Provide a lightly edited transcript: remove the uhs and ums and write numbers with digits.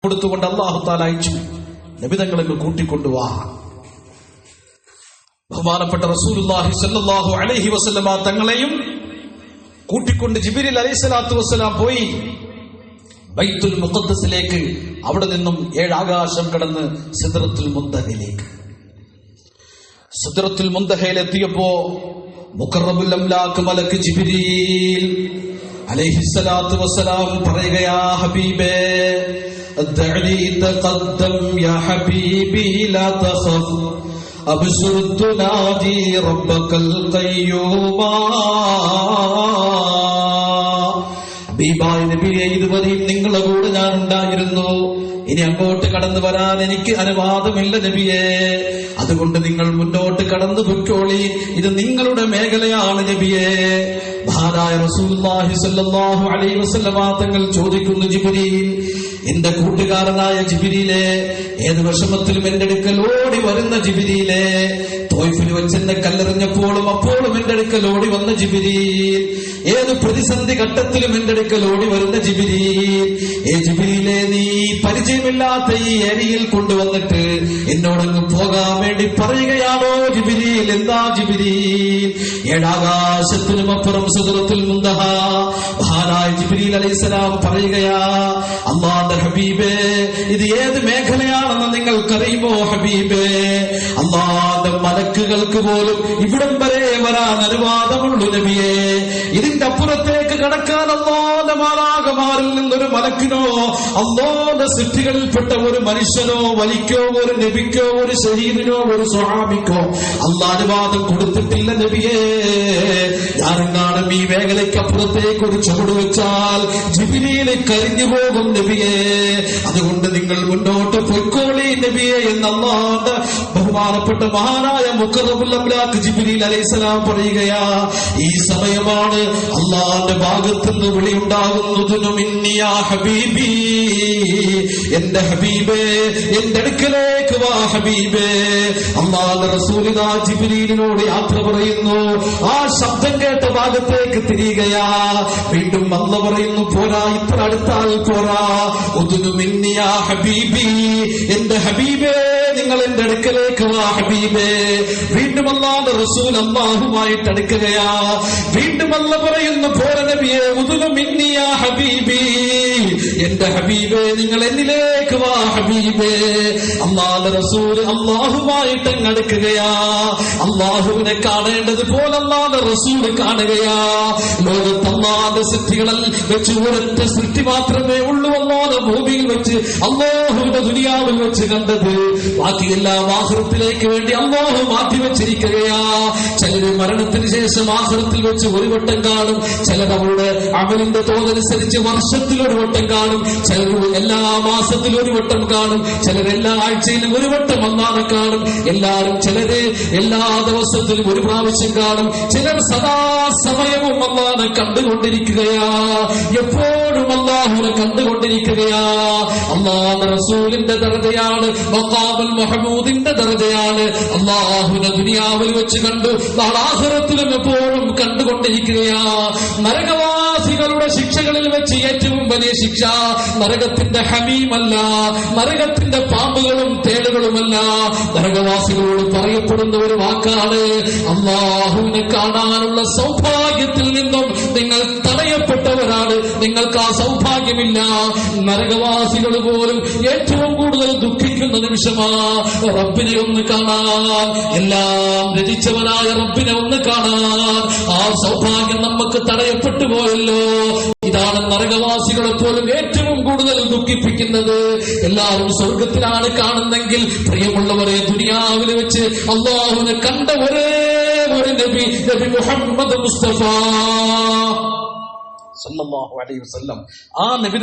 കൊടുത്തുകൊണ്ട് അല്ലാഹു തആല അയച്ചു. നബിതങ്ങളെ കൂട്ടിക്കൊണ്ടുവാ. ബഹുമാനപ്പെട്ട റസൂലുള്ളാഹി സ്വല്ലല്ലാഹു അലൈഹി വസല്ലമ തങ്ങളെയും കൂട്ടിക്കൊണ്ട് ജിബ്രീൽ അലൈഹിസ്സലാത്തു വസ്സലാം പോയി ബൈത്തുൽ മുഖദ്ദസിലേക്ക്. അവിടെ നിന്നും 7 ആകാശം കടന്ന് സിദ്റത്തുൽ മുന്തഹയിലേക്ക്. സിദ്റത്തുൽ മുന്തഹയിലെത്തിയപ്പോ മുഖറബുൽ അംലാക്ക് മലക്ക് ജിബ്രീൽ അലൈഹിസ്സലാത്തു വസ്സലാം പറയുകയാ, ഹബീബേ അദ്ദഅനി തഖദ്ദം യാ ഹബീബി ലാ തഖഫ് അബ്ശുർ തുനാദി റബ്ബകൽ ഖയ്യൂമാ. ഹബീബായ നബിയെ, ഇതുവരെയും നിങ്ങളുടെ കൂടെ ഞാൻ ഉണ്ടായിരുന്നു. ഇനി അങ്ങോട്ട് കടന്നു വരാൻ എനിക്ക് അനുവാദമില്ല നബിയെ. അതുകൊണ്ട് നിങ്ങൾ മുന്നോട്ട് കടന്നു പൊയ്ക്കോളി. ഇത് നിങ്ങളുടെ മേഖലയാണ് നബിയെ. മഹാനായ റസൂലുള്ളാഹി സ്വല്ലല്ലാഹു അലൈഹി വസല്ലമ തങ്ങൾ ചോദിക്കുന്നു, ജിബ്രീൽ, എന്റെ കൂട്ടുകാരനായ ജിബ്രീലേ, ഏത് വിഷമത്തിലും എന്റെ അടുക്കൽ ഓടി വരുന്ന ജിബ്രീലേ, തോയിഫിൽ വെച്ച് എന്നെ കല്ലെറിഞ്ഞപ്പോഴും അപ്പോഴും എന്റെ അടുക്കൽ ഓടി വന്ന ജിബ്രീൽ, ഏത് പ്രതിസന്ധി ഘട്ടത്തിലും എന്റെ അടുക്കൽ ഓടി വരുന്ന ജിബ്രീൽ, ജിബ്രീലേ, നീ പരിചയമില്ലാത്ത ഈ ഏരിയയിൽ കൊണ്ടുവന്നിട്ട് എന്നോടങ്ങ് പോകാൻ വേണ്ടി പറയുകയാണോ ജിബ്രീൽ? എന്താ ജിബ്രീൽ? 7 ആകാശത്തിനും അപ്പുറം സിദ്റത്തുൽ മുന്തഹ മഹാനായ ജിബ്രീൽ അലൈഹിസ്സലാം പറയുകയാ, അല്ലാഹുവിന്റെ ഹബീബേ, ഇത് ഏത് മേഖലയാണെന്ന് നിങ്ങൾക്കറിയുമോ ഹബീബേ? അല്ലാഹുവിന്റെ മലക്കുകൾക്ക് പോലും ഇവിടം വരെ വരാൻ അനുവാദമുള്ളൂ നബിയെ. ഇതിന്റെ അപ്പുറത്തേക്ക് കടക്കാൻ അല്ലാഹുവിന്റെ മാലാഖമാരിൽ നിന്നൊരു മലക്കിനോ അല്ലാഹുവിന്റെ സൃഷ്ടികളിൽപ്പെട്ട ഒരു മനുഷ്യനോ വലിക്കോ ഒരു നബിക്കോ ഒരു ശഹീദിനോ ഒരു സ്വഹാബിക്കോ അല്ലാഹു അനുവാദം കൊടുത്തിട്ടില്ല നബിയെ. ഞാനെങ്ങാനും ഈ മേഖലയ്ക്ക് അപ്പുറത്തേക്ക് ഒരു ചുവട് വെച്ചാൽ ജിബ്രീൽ കരിഞ്ഞു പോകും നബിയെ. അതുകൊണ്ട് നിങ്ങൾ മുന്നോട്ട് പൊയ്ക്കോളി നബിയെ എന്ന് അല്ലാഹുവിന്റെ ബഹുമാനപ്പെട്ട മഹാനായ മുഖറബുൽ അംലാക്ക് ജിബ്രീൽ അലൈഹിസ്സലാം പറയുകയാ. ഈ സമയമാണ് അല്ലാഹുവിന്റെ ഭാഗത്ത് നിന്ന് വിളിയുണ്ടാകുന്നതിനു മിന്നി യാ ഹബീബി, എന്റെ ഹബീബേ, എന്റെ അടുക്കലേക്ക് വാ ഹബീബേ. അല്ലാഹുവിന്റെ റസൂൽ ജിബ്രീലിനോട് യാത്ര പറയുന്നു. ആ ശബ്ദം കേട്ട ഭാഗത്തേക്ക് തിരികെയാ. വീണ്ടും അല്ലാഹു പറയുന്നു, പോരാ, ഇത്ര അടുത്താൽ പോരാ. ഉദ്നു മിന്നി യാ ഹബീബി, എന്റെ ഹബീബേ, നിങ്ങൾ എന്റെ അടുക്കലേക്ക് വാ ഹബീബേ. വീണ്ടും അല്ലാഹുവിന്റെ റസൂൽ അല്ലാഹുമായിട്ട് അടുക്കുകയാ. വീണ്ടും അല്ലാഹു പറയുന്നു, പോരാ നബിയെ, ഉദ്നു മിന്നി യാ ഹബീബി, എന്റെ ഹബീബേ, നിങ്ങൾ എന്നിലേക്ക് വാ ഹബീബേ. അല്ലാഹുവിന്റെ റസൂൽ അല്ലാഹുമായിട്ട് അങ്ങ് അടുക്കുകയാ. അല്ലാഹുവിനെ കാണേണ്ടത് പോലെ അല്ലാഹുവിന്റെ റസൂൽ കാണുകയാ. ലോകത്ത് അല്ലാഹുവിന്റെ സൃഷ്ടികളിൽ വെച്ച് ഒരൊറ്റ സൃഷ്ടി മാത്രമേ ഉള്ളൂ അല്ലാഹുവിന്റെ ഭൂമിയിൽ വെച്ച്, അല്ലാഹുവിന്റെ ദുനിയാവിൽ വെച്ച് കണ്ടത്. ബാക്കിയെല്ലാം ആഖിറത്തിലേക്ക് വേണ്ടി അല്ലാഹു മാറ്റി വെച്ചിരിക്കുകയാ. ചിലര് മരണത്തിന് ശേഷം ആഖിറത്തിൽ വെച്ച് ഒരു വട്ടം കാണും, ചിലർ അവരുടെ അമലിന്റെ തോതനുസരിച്ച് വർഷത്തിൽ ഒരു വട്ടം കാണും, ചിലർ എല്ലാ മാസത്തിലും ഒരു വട്ടം കാണും, ചിലർ എല്ലാ ആഴ്ചയിലും ഒരു വട്ടം അല്ലാഹുവിനെ കാണും. എല്ലാവരും ചിലര് എല്ലാ ദിവസത്തിലും ഒരു പ്രാവശ്യം കാണും, ചിലർ സദാസമയവും അല്ലാഹുവിനെ കണ്ടുകൊണ്ടിരിക്കുകയാ. എപ്പോഴും അല്ലാഹുവിനെ കണ്ടുകൊണ്ടിരിക്കുകയാ. അല്ലാഹുവിന്റെ റസൂലിന്റെ ദർജയാണ്, മഖാമുൽ മഹ്മൂദിന്റെ ദർജയാണ്. അല്ലാഹുവിനെ ദുനിയാവിൽ വെച്ച് കണ്ടു, നാളെ ആഖിറത്തിലും എപ്പോഴും കണ്ടുകൊണ്ടിരിക്കുകയാ. നരകവാസികളുടെ ശിക്ഷകളിൽ വെച്ച് ഏറ്റവും വലിയ ശിക്ഷ നരകത്തിന്റെ ഹമീമല്ല, നരകത്തിന്റെ പാമ്പുകളും തേളുകളുമല്ല. നരകവാസികളോട് പറയപ്പെടുന്ന ഒരു വാക്കാണ്, അല്ലാഹുവിനെ കാണാനുള്ള സൗഭാഗ്യത്തിൽ നിന്നും നിങ്ങൾ തടയപ്പെട്ടവരാണ്, നിങ്ങൾക്ക് ആ സൗഭാഗ്യമില്ല. നരകവാസികൾ പോലും ഏറ്റവും കൂടുതൽ ദുഃഖിക്കുന്ന നിമിഷമാ റബ്ബിനെ ഒന്ന് കാണാൻ, എല്ലാം രചിച്ചവനായ റബ്ബിനെ ഒന്ന് കാണാൻ. ആ സൗഭാഗ്യം നമുക്ക് തടയപ്പെട്ടു പോയല്ലോ. ഇതാണ് നരകവാസികളെ പോലും ഏറ്റവും കൂടുതൽ ദുഃഖിപ്പിക്കുന്നത്. എല്ലാവരും സ്വർഗത്തിലാണ് കാണുന്നെങ്കിൽ പ്രിയമുള്ളവരെ, ദുനിയാവിൽ വെച്ച് അല്ലാഹുവിനെ കണ്ട ഒരേ ഒരു നബി, നബി മുഹമ്മദ് മുസ്തഫ സല്ലല്ലാഹു അലൈഹി വസല്ലം. ആ നബി